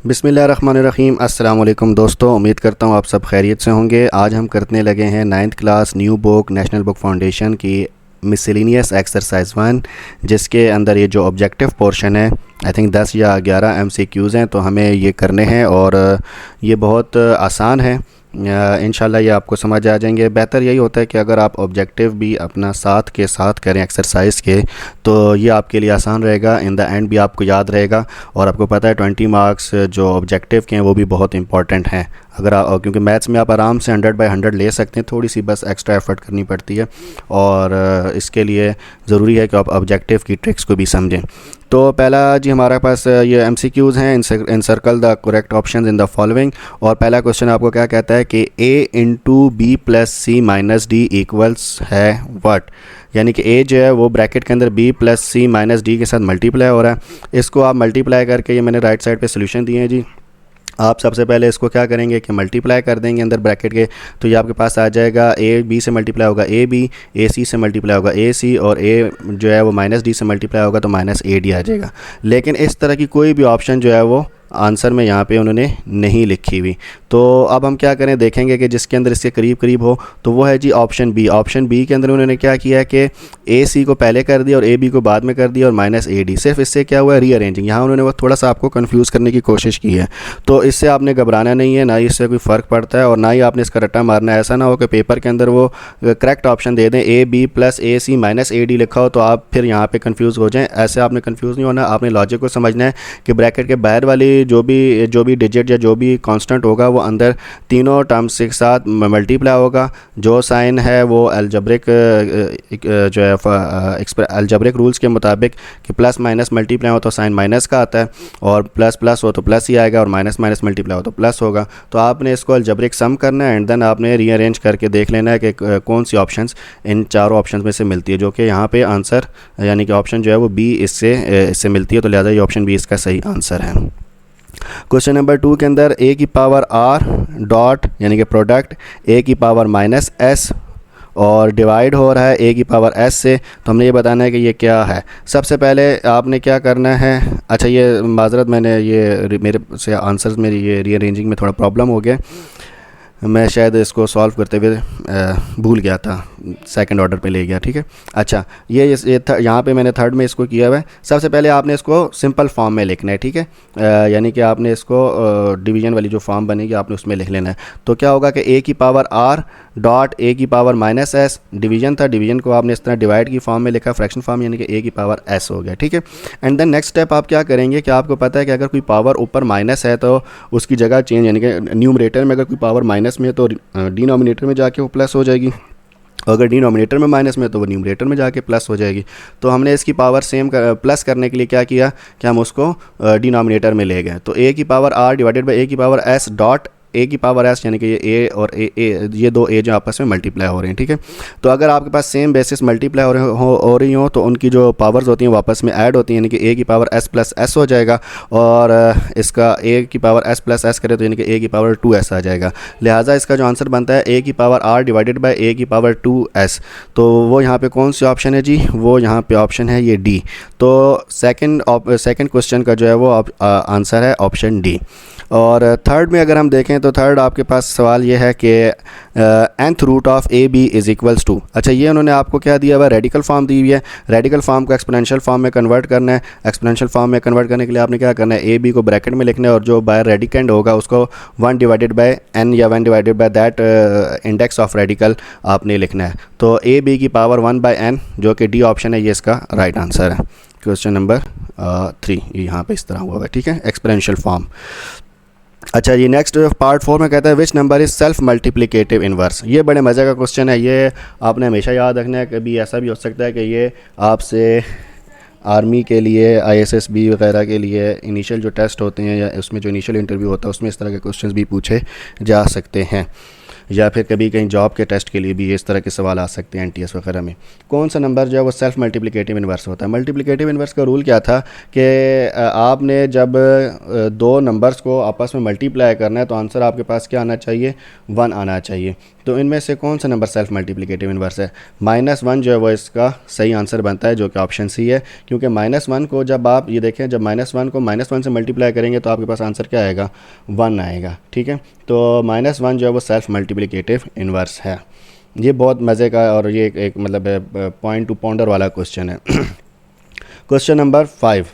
बिस्मिल्लाहिर्रहमानिर्रहीम। अस्सलाम वालेकुम दोस्तों, उम्मीद करता हूँ आप सब खैरियत से होंगे। आज हम करने लगे हैं 9th class new book national book foundation की मिसलेनियस एक्सरसाइज 1, जिसके अंदर ये जो ऑब्जेक्टिव पोर्शन है आई थिंक 10 या 11 MCQs हैं, तो हमें ये करने हैं और ये बहुत आसान है। इंशाल्लाह ये आपको समझ आ जाएंगे। बेहतर यही होता है कि अगर आप ऑब्जेक्टिव भी अपना साथ के साथ करें एक्सरसाइज के, तो ये आपके लिए आसान रहेगा, इन द एंड भी आपको याद रहेगा। और आपको पता है 20 मार्क्स जो ऑब्जेक्टिव के हैं वो भी बहुत इंपॉर्टेंट हैं। अगर आप, क्योंकि मैथ्स में आप आराम से 100/100 ले सकते हैं, थोड़ी सी बस एक्स्ट्रा एफर्ट करनी पड़ती है और इसके लिए ज़रूरी है कि आप ऑब्जेक्टिव की ट्रिक्स को भी समझें। तो पहला जी हमारे पास ये MCQs हैं, in circle the correct options in the following. और पहला क्वेश्चन आपको क्या कहता है कि A into B plus C minus D equals है व्हाट, यानी कि A जो है वो ब्रैकेट के अंदर B plus C minus D के साथ मल्टीप्लाई हो रहा है। इसको आप मल्टीप्लाई करके, ये मैंने राइट साइड पे सोल्यूशन दिए हैं जी। आप सबसे पहले इसको क्या करेंगे कि मल्टीप्लाई कर देंगे अंदर ब्रैकेट के, तो ये आपके पास आ जाएगा A B से मल्टीप्लाई होगा AB, A C से मल्टीप्लाई होगा AC, और A जो है वो माइनस D से मल्टीप्लाई होगा तो माइनस AD आ जाएगा। लेकिन इस तरह की कोई भी ऑप्शन जो है वो आंसर में यहाँ पे उन्होंने नहीं लिखी हुई। तो अब हम क्या करें, देखेंगे कि जिसके अंदर इसके करीब करीब हो, तो वो है जी ऑप्शन बी। ऑप्शन बी के अंदर उन्होंने क्या किया है कि AC को पहले कर दिया और AB को बाद में कर दिया और माइनस AD। सिर्फ इससे क्या हुआ है, रीअरेंजिंग। यहाँ उन्होंने वो थोड़ा सा आपको कंफ्यूज करने की कोशिश की है। तो इससे आपने घबराना नहीं है, ना ही इससे कोई फ़र्क पड़ता है और ना ही आपने इसका रट्टा मारना है। ऐसा ना हो कि पेपर के अंदर वो करेक्ट ऑप्शन दे दें AB plus AC minus AD लिखा हो, तो आप फिर यहाँ पर कन्फ्यूज़ हो जाएँ। ऐसे आपने कन्फ्यूज़ नहीं होना, आपने लॉजिक को समझना है कि ब्रैकेट के बाहर वाली जो भी डिजिट या जो भी कांस्टेंट होगा वो अंदर तीनों टर्म्स के साथ मल्टीप्लाई होगा। जो साइन है वो अलजेब्रिक जो है अलजेब्रिक रूल्स के मुताबिक कि प्लस माइनस मल्टीप्लाई हो तो साइन माइनस का आता है, और प्लस प्लस हो तो प्लस ही आएगा, और माइनस माइनस मल्टीप्लाई हो तो प्लस होगा। तो आपने इसको अलजेब्रिक सम करना है एंड देन आपने रीअरेंज करके देख लेना है कि कौन सी ऑप्शंस इन चारों ऑप्शंस में से मिलती है, जो कि यहाँ पे आंसर यानी कि ऑप्शन जो है वो बी इससे मिलती है। तो लिहाजा ये ऑप्शन बी इसका सही आंसर है। क्वेश्चन नंबर 2 के अंदर A की पावर R डॉट यानी कि प्रोडक्ट A की पावर माइनस S और डिवाइड हो रहा है A की पावर S से, तो हमने ये बताना है कि ये क्या है। सबसे पहले आपने क्या करना है, अच्छा ये माजरत, मैंने ये मेरे से आंसर्स मेरी ये रीअरेंजिंग में थोड़ा प्रॉब्लम हो गया, मैं शायद इसको सॉल्व करते हुए भूल गया था, सेकंड ऑर्डर पे ले गया। ठीक है, अच्छा ये यहाँ पे मैंने थर्ड में इसको किया हुआ है। सबसे पहले आपने इसको सिंपल फॉर्म में लिखना है, ठीक है, यानी कि आपने इसको डिवीज़न वाली जो फॉर्म बनेगी आपने उसमें लिख लेना है। तो क्या होगा कि A की पावर R डॉट A की पावर माइनस S, डिवीज़न था, डिवीज़न को आपने इस तरह डिवाइड की फॉर्म में लिखा, फ्रैक्शन फॉर्म, यानी कि A की पावर S हो गया। ठीक है, एंड देन नेक्स्ट स्टेप आप क्या करेंगे कि आपको पता है कि अगर कोई पावर ऊपर माइनस है तो उसकी जगह चेंज, यानी कि न्यूमरेटर में अगर कोई पावर माइनस में है तो डिनोमिनेटर में जाके वो प्लस हो जाएगी, अगर डिनोमिनेटर में माइनस में तो वो न्यूमरेटर में जाके प्लस हो जाएगी। तो हमने इसकी पावर सेम प्लस करने के लिए क्या किया कि हम उसको डिनोमिनेटर में ले गए। तो A की power R divided by A की पावर S डॉट A की पावर S, यानी कि ये A और A ये दो A जो आपस में मल्टीप्लाई हो रहे हैं। ठीक है, तो अगर आपके पास सेम बेसिस मल्टीप्लाई हो रही हो तो उनकी जो पावर्स होती हैं वापस में ऐड होती हैं, यानी कि A की पावर S प्लस S हो जाएगा, और इसका A की पावर S प्लस S करे तो यानी कि A की पावर 2S आ जाएगा। लिहाजा इसका जो आंसर बनता है A की power R divided by A की पावर 2S। तो वो यहाँ पे कौन सी ऑप्शन है जी, वो यहाँ पे ऑप्शन है ये D। तो सेकंड क्वेश्चन का जो है वो आंसर है ऑप्शन D। और थर्ड में अगर हम देखें तो थर्ड आपके पास सवाल ये है कि nth root of AB is equals to, अच्छा ये उन्होंने आपको क्या दिया हुआ है, रेडिकल फॉर्म दी हुई है। रेडिकल फॉर्म को एक्सपोनेंशियल फॉर्म में कन्वर्ट करना है। एक्सपोनेंशियल फॉर्म में कन्वर्ट करने के लिए आपने क्या करना है, AB को ब्रैकेट में लिखना है और जो बाय रेडिकेंड होगा उसको 1 डिवाइडेड बाय n या 1 divided by that index of radical आपने लिखना है। तो AB की पावर 1/n जो कि D ऑप्शन है, ये इसका राइट आंसर है। क्वेश्चन नंबर 3 यहाँ पे इस तरह हुआ है। ठीक है, एक्सपोनेंशियल फॉर्म। अच्छा ये नेक्स्ट पार्ट 4 में कहता है which number is self multiplicative inverse. ये बड़े मज़े का क्वेश्चन है, ये आपने हमेशा याद रखना है। कभी ऐसा भी हो सकता है कि ये आपसे आर्मी के लिए, ISSB वगैरह के लिए इनिशियल जो टेस्ट होते हैं या उसमें जो इनिशियल इंटरव्यू होता है उसमें इस तरह के क्वेश्चंस भी पूछे जा सकते हैं। या फिर कभी कहीं जॉब के टेस्ट के लिए भी इस तरह के सवाल आ सकते हैं NTS वगैरह में। कौन सा नंबर जो है वो सेल्फ मल्टीप्लिकेटिव इन्वर्स होता है? मल्टीप्लिकेटिव इन्वर्स का रूल क्या था कि आपने जब दो नंबर्स को आपस में मल्टीप्लाई करना है तो आंसर आपके पास क्या आना चाहिए? 1 आना चाहिए। तो इनमें से कौन सा नंबर सेल्फ मल्टीप्लिकेटिव इन्वर्स है? -1 जो है वो इसका सही आंसर बनता है, जो कि ऑप्शन सी है, क्योंकि -1 को जब आप ये देखें, जब -1 को -1 से मल्टीप्लाई करेंगे तो आपके पास आंसर क्या आएगा? 1 आएगा। ठीक है, तो -1 जो है वो सेल्फ मल्टीप्लिकेटिव इन्वर्स है। ये बहुत मज़े का और ये एक मतलब पॉइंट टू पॉन्डर वाला क्वेश्चन है। Question number 5,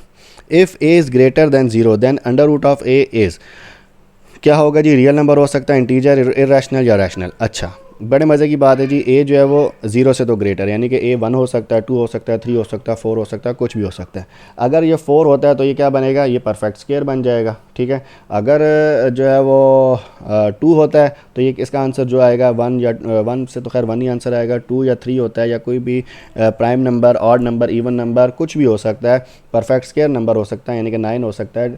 if a is greater than 0 then under root of a is, क्या होगा जी? रियल नंबर हो सकता है, इंटीजर, इर्रेशनल या रैशनल। अच्छा, बड़े मज़े की बात है जी। a जो है वो 0 से तो ग्रेटर, यानी कि a 1 हो सकता है, 2 हो सकता है, 3 हो सकता है, 4 हो सकता है, कुछ भी हो सकता है। अगर ये 4 होता है तो ये क्या बनेगा? ये परफेक्ट स्क्वायर बन जाएगा। ठीक है, अगर जो है वो 2 होता है तो ये इसका आंसर जो आएगा 1 या 1 से तो खैर 1 ही आंसर आएगा। 2 या 3 होता है या कोई भी prime number, odd number, even number, कुछ भी हो सकता है। परफेक्ट स्क्वायर नंबर हो सकता है, यानी कि 9 हो सकता है,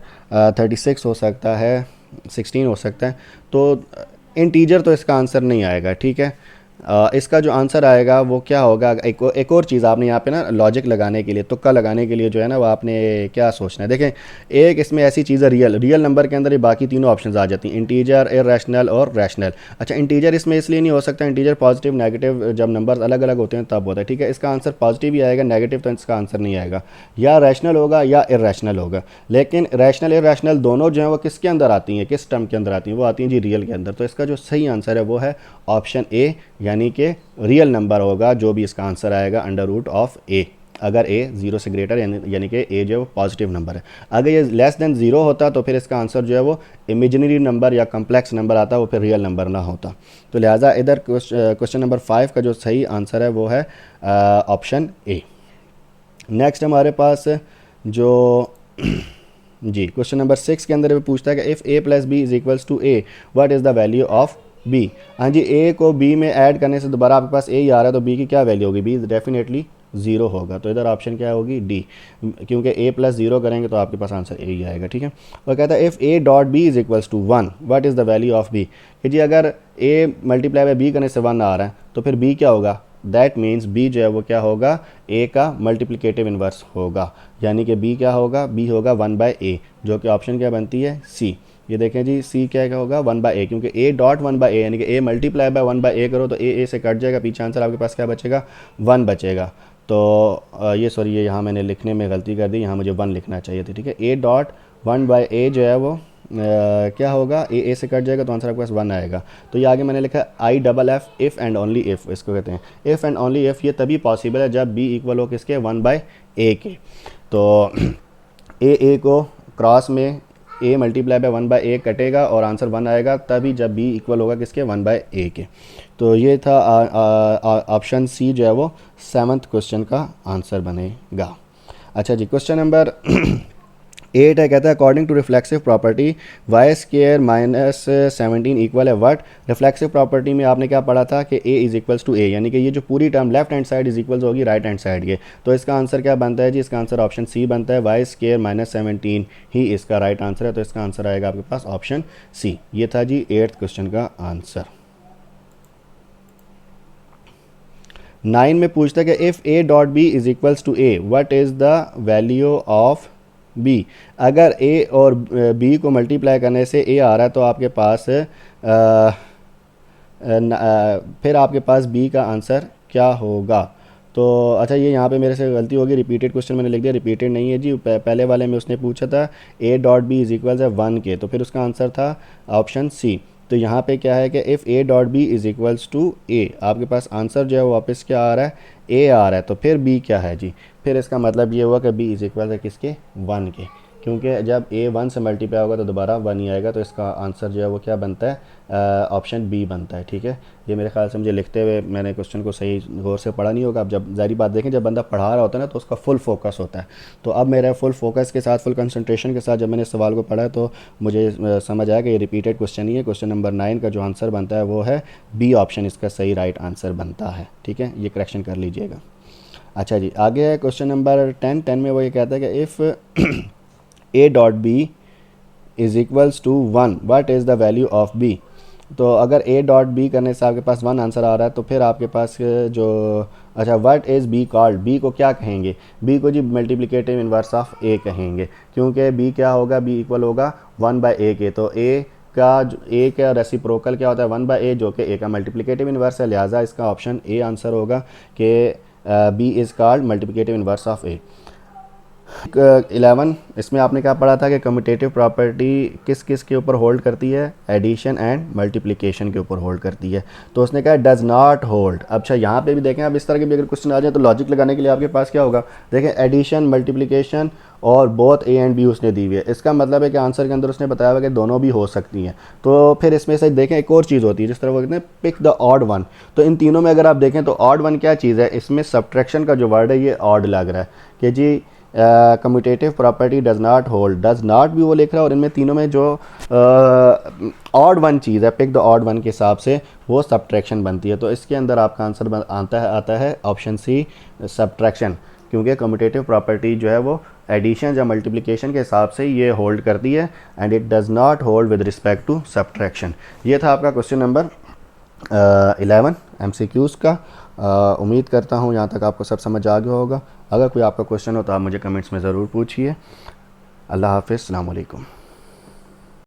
36 हो सकता है, 16 हो सकता है। तो इंटीजर तो इसका आंसर नहीं आएगा। ठीक है, इसका जो आंसर आएगा वो क्या होगा? एक और चीज़ आपने यहाँ पे ना लॉजिक लगाने के लिए, तुक्का लगाने के लिए जो है ना वो आपने क्या सोचना है। देखें, एक इसमें ऐसी चीज़ है, रियल नंबर के अंदर ये बाकी तीनों ऑप्शंस आ जाती हैं, इंटीजर, इर्रेशनल और रैशनल। अच्छा, इंटीजर इसमें इसलिए नहीं हो सकता, इंटीजर पॉजिटिव नेगेटिव जब नंबर्स अलग अलग होते हैं तब होता है। ठीक है, इसका आंसर पॉजिटिव ही आएगा, नेगेटिव तो इसका आंसर नहीं आएगा। या रैशनल होगा या इर्रेशनल होगा, लेकिन रैशनल इर्रेशनल दोनों जो है वो किसके अंदर आती हैं, किस टर्म के अंदर आती हैं? वो आती हैं जी रियल के अंदर। तो इसका जो सही आंसर है वो है ऑप्शन ए, यानी कि रियल नंबर होगा जो भी इसका आंसर आएगा अंडर रूट ऑफ ए। अगर a 0 से ग्रेटर यानी कि a जो है वो पॉजिटिव नंबर है। अगर ये लेस देन 0 होता तो फिर इसका आंसर जो है वो इमेजिनरी नंबर या कम्प्लेक्स नंबर आता, वो फिर रियल नंबर ना होता। तो लिहाजा इधर क्वेश्चन नंबर 5 का जो सही आंसर है वो है ऑप्शन ए। नेक्स्ट हमारे पास जो जी क्वेश्चन नंबर 6 के अंदर भी पूछता है कि if a plus b is equals to a, what is the value of b। हाँ जी, a को b में ऐड करने से दोबारा आपके पास a ही आ रहा है, तो b की क्या वैल्यू होगी? b डेफिनेटली 0 होगा। तो इधर ऑप्शन क्या होगी? डी, क्योंकि a प्लस 0 करेंगे तो आपके पास आंसर a ही आएगा। ठीक है, और कहता है if a dot b is equals to 1, what is the value of b। कि जी अगर a मल्टीप्लाई बाय b करने से 1 आ रहा है तो फिर b क्या होगा? दैट मीन्स b जो है वो क्या होगा? a का मल्टीप्लिकेटिव इन्वर्स होगा, यानी कि b क्या होगा? b होगा 1/a, जो कि ऑप्शन क्या बनती है? c। ये देखें जी, c क्या होगा? 1/a, क्योंकि a डॉट 1/a यानी कि a मल्टीप्लाई बाय 1/a करो तो a से कट जाएगा, पीछे आंसर आपके पास क्या बचेगा? 1 बचेगा। तो ये सॉरी, ये यहाँ मैंने लिखने में गलती कर दी, यहाँ मुझे 1 लिखना चाहिए था। ठीक है, a डॉट 1/a जो है वो क्या होगा? a से कट जाएगा तो आंसर आपके पास 1 आएगा। तो ये आगे मैंने लिखा IFF, if and only if, इसको कहते हैं इफ़ एंड ओनली इफ़। ये तभी पॉसिबल है जब b इक्वल हो किसके? 1/a के। तो a को क्रॉस में a मल्टीप्लाई बाय 1/a कटेगा और आंसर 1 आएगा, तभी जब b इक्वल होगा किसके? 1/a के। तो ये था ऑप्शन सी जो है वो 7th क्वेश्चन का आंसर बनेगा। अच्छा जी, क्वेश्चन नंबर 8 है, कहता है according to reflexive property y square minus 17 equal है व्हाट। रिफ्लेक्सिव प्रॉपर्टी में आपने क्या पढ़ा था कि a is equals to a, यानी कि ये जो पूरी term left hand side is equals होगी राइट हैंड साइड के। तो इसका आंसर क्या बनता है जी? इसका आंसर ऑप्शन सी बनता है, वाई स्क्वायर माइनस 17 ही इसका राइट आंसर है। तो इसका आंसर आएगा आपके पास ऑप्शन सी। ये था जी 8th क्वेश्चन का आंसर। 9 में पूछता है कि if a dot b is equals to a, what is the value of b। अगर a और b को मल्टीप्लाई करने से a आ रहा है तो आपके पास फिर आपके पास b का आंसर क्या होगा? तो अच्छा, ये यहाँ पे मेरे से गलती होगी, रिपीटेड क्वेश्चन मैंने लिख दिया, रिपीटेड नहीं है जी। पहले वाले में उसने पूछा था a dot b is equals है 1 के, तो फिर उसका आंसर था ऑप्शन सी। तो यहाँ पे क्या है कि if a dot b is equals to a, आपके पास आंसर जो है वो वापस क्या आ रहा है? a आ रहा है। तो फिर b क्या है जी? फिर इसका मतलब ये हुआ कि b इज इक्वल है किसके? 1 के, क्योंकि जब a 1 से मल्टीप्लाई होगा तो दोबारा 1 ही आएगा। तो इसका आंसर जो है वो क्या बनता है? ऑप्शन बी बनता है। ठीक है, ये मेरे ख्याल से मुझे लिखते हुए मैंने क्वेश्चन को सही गौर से पढ़ा नहीं होगा। अब जब ज़ाहिर बात देखें, जब बंदा पढ़ा रहा होता है ना तो उसका फुल फोकस होता है। तो अब मेरा फुल फोकस के साथ, फुल कंसंट्रेशन के साथ जब मैंने इस सवाल को पढ़ा तो मुझे समझ आया कि ये रिपीटेड क्वेश्चन ही है। क्वेश्चन नंबर 9 का जो आंसर बनता है वो है बी ऑप्शन, इसका सही राइट आंसर बनता है। ठीक है, ये करेक्शन कर लीजिएगा। अच्छा जी, आगे है क्वेश्चन नंबर 10 में वो ये कहता है कि if a dot b is equals to 1, what is the value of b। तो अगर ए डॉट बी करने से आपके पास 1 आंसर आ रहा है, तो फिर आपके पास जो अच्छा what is B called, B को क्या कहेंगे, बी को जी मल्टीप्लिकेटिव इन्वर्स ऑफ ए कहेंगे, क्योंकि बी क्या होगा, बी इक्वल होगा 1/a के। तो ए का ए का रेसिप्रोकल क्या होता है 1/a, जो कि ए का मल्टीप्लिकेटिव इन्वर्स है, लिहाजा इसका ऑप्शन ए आंसर होगा कि B is called multiplicative inverse of A. 11 इसमें आपने क्या पढ़ा था कि कम्यूटेटिव प्रॉपर्टी किस किस के ऊपर होल्ड करती है, एडिशन एंड मल्टीप्लिकेशन के ऊपर होल्ड करती है। तो उसने कहा डज़ नॉट होल्ड। अच्छा यहाँ पे भी देखें, अब इस तरह के भी अगर क्वेश्चन आ जाए तो लॉजिक लगाने के लिए आपके पास क्या होगा, देखें एडिशन मल्टीप्लिकेशन और बोथ ए एंड बी उसने दी हुई है, इसका मतलब है कि आंसर के अंदर उसने बताया हुआ कि दोनों भी हो सकती हैं। तो फिर इसमें से देखें एक और चीज़ होती है जिस तरह वो कहते हैं पिक द ऑड वन। तो इन तीनों में अगर आप देखें तो ऑड वन क्या चीज़ है, इसमें सब्ट्रैक्शन का जो वर्ड है ये ऑड लग रहा है कि जी commutative property does not hold, does not भी वो लिख रहा है, और इनमें तीनों में जो ऑड वन चीज़ है पिक द ऑड वन के हिसाब से वो सब्ट्रैक्शन बनती है। तो इसके अंदर आपका आंसर आता है ऑप्शन सी सब्ट्रैक्शन, क्योंकि कम्यूटेटिव प्रॉपर्टी जो है वो एडिशन या मल्टीप्लिकेशन के हिसाब से ये होल्ड करती है, and it does not hold with respect to subtraction. ये था आपका क्वेश्चन नंबर 11 MCQs का। उम्मीद करता हूँ यहाँ तक आपको सब समझ आ गया होगा। अगर कोई आपका क्वेश्चन हो तो आप मुझे कमेंट्स में ज़रूर पूछिए। अल्लाह हाफ़िज़, अस्सलाम वालेकुम।